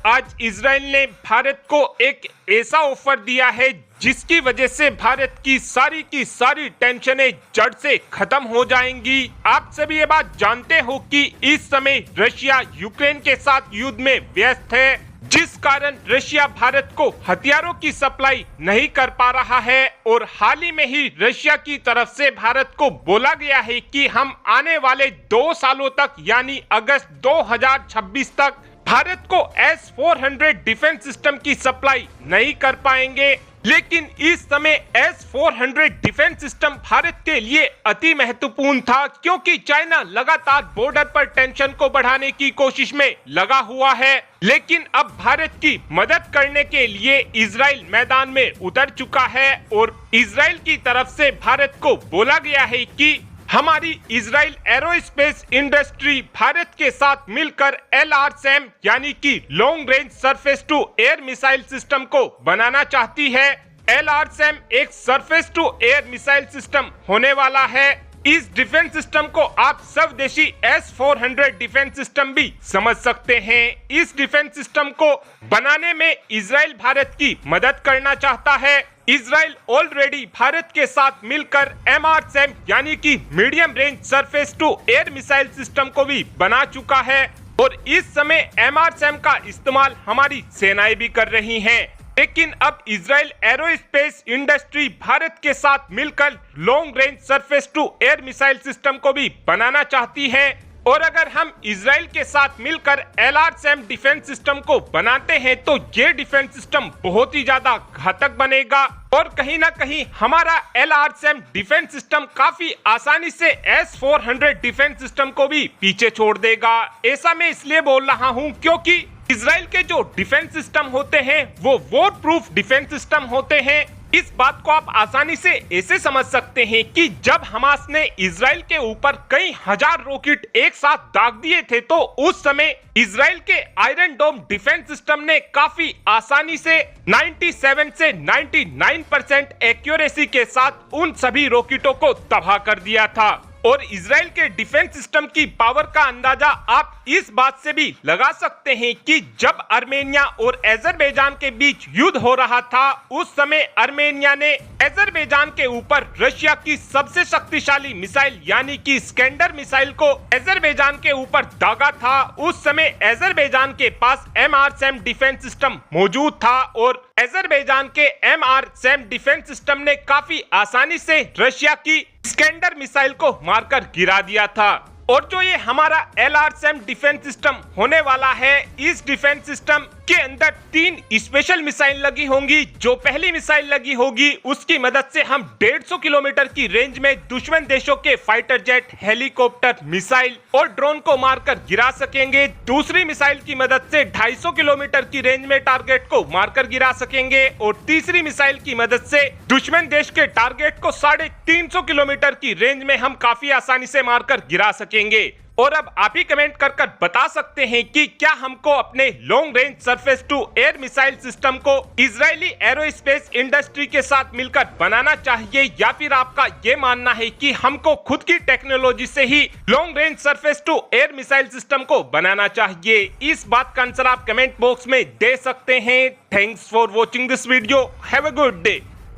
आज इजराइल ने भारत को एक ऐसा ऑफर दिया है जिसकी वजह से भारत की सारी टेंशनें जड़ से खत्म हो जाएंगी। आप सभी ये बात जानते हो कि इस समय रशिया यूक्रेन के साथ युद्ध में व्यस्त है, जिस कारण रशिया भारत को हथियारों की सप्लाई नहीं कर पा रहा है। और हाल ही में ही रशिया की तरफ से भारत को बोला गया है कि हम आने वाले 2 सालों तक यानी अगस्त 2026 तक भारत को S-400 डिफेंस सिस्टम की सप्लाई नहीं कर पाएंगे। लेकिन इस समय S-400 डिफेंस सिस्टम भारत के लिए अति महत्वपूर्ण था, क्योंकि चाइना लगातार बॉर्डर पर टेंशन को बढ़ाने की कोशिश में लगा हुआ है। लेकिन अब भारत की मदद करने के लिए इजराइल मैदान में उतर चुका है और इजराइल की तरफ से भारत को बोला गया है कि हमारी इजराइल एरोस्पेस इंडस्ट्री भारत के साथ मिलकर LRSAM यानी कि long range surface to air missile system को बनाना चाहती है। LRSAM एक surface to air missile system होने वाला है। इस डिफेंस सिस्टम को आप स्वदेशी S-400 डिफेंस सिस्टम भी समझ सकते हैं। इस डिफेंस सिस्टम को बनाने में इजराइल भारत की मदद करना चाहता है। इजराइल ऑलरेडी भारत के साथ मिलकर MRSAM यानी कि medium range surface to air missile system को भी बना चुका है और इस समय MRSAM का इस्तेमाल हमारी सेनाएं भी कर रही हैं। लेकिन अब इजराइल एरोस्पेस इंडस्ट्री भारत के साथ मिलकर long range surface to air missile system को भी बनाना चाहती है। और अगर हम इजराइल के साथ मिलकर LRSAM डिफेंस सिस्टम को बनाते हैं तो ये डिफेंस सिस्टम बहुत ही ज्यादा घातक बनेगा और कहीं ना कहीं हमारा LRSAM डिफेंस सिस्टम काफी आसानी से S-400 डिफेंस सिस्टम को भी पीछे छोड़ देगा। ऐसा मैं इसलिए बोल रहा हूँ क्योंकि इजराइल के जो डिफेंस सिस्टम होते हैं वो वॉर प्रूफ डिफेंस सिस्टम होते हैं। इस बात को आप आसानी से ऐसे समझ सकते हैं कि जब हमास ने इजराइल के ऊपर कई हजार रॉकेट एक साथ दाग दिए थे तो उस समय इजराइल के आयरन डोम डिफेंस सिस्टम ने काफी आसानी से 97 से 99% एक्यूरेसी के साथ उन सभी रॉकेटों को तबाह कर दिया था। और इजराइल के डिफेंस सिस्टम की पावर का अंदाजा आप इस बात से भी लगा सकते हैं कि जब आर्मेनिया और अजरबैजान के बीच युद्ध हो रहा था उस समय आर्मेनिया ने अजरबैजान के ऊपर रशिया की सबसे शक्तिशाली मिसाइल यानी कि स्कैंडर मिसाइल को अजरबैजान के ऊपर दागा था। उस समय अजरबैजान के पास MRSAM डिफेंस सिस्टम मौजूद था और अजरबैजान के MRSAM डिफेंस सिस्टम ने काफी आसानी से रशिया की स्कैंडर मिसाइल को मारकर गिरा दिया था। और जो ये हमारा LRSAM डिफेंस सिस्टम होने वाला है, इस डिफेंस सिस्टम के अंदर 3 स्पेशल मिसाइल लगी होंगी। जो पहली मिसाइल लगी होगी उसकी मदद से हम 150 किलोमीटर की रेंज में दुश्मन देशों के फाइटर जेट, हेलीकॉप्टर, मिसाइल और ड्रोन को मारकर गिरा सकेंगे। दूसरी मिसाइल की मदद से 250 किलोमीटर की रेंज में टारगेट को मारकर गिरा सकेंगे और तीसरी मिसाइल की मदद से दुश्मन देश के टारगेट को 350 किलोमीटर की रेंज में हम काफी आसानी से मारकर गिरा सकेंगे। और अब आप ही कमेंट कर बता सकते हैं कि क्या हमको अपने long range surface to air missile system को इजरायली एरोस्पेस इंडस्ट्री के साथ मिलकर बनाना चाहिए या फिर आपका ये मानना है कि हमको खुद की टेक्नोलॉजी से ही long range surface to air missile system को बनाना चाहिए। इस बात का आंसर आप कमेंट बॉक्स में दे सकते हैं। Thanks for watching this video. Have a good day.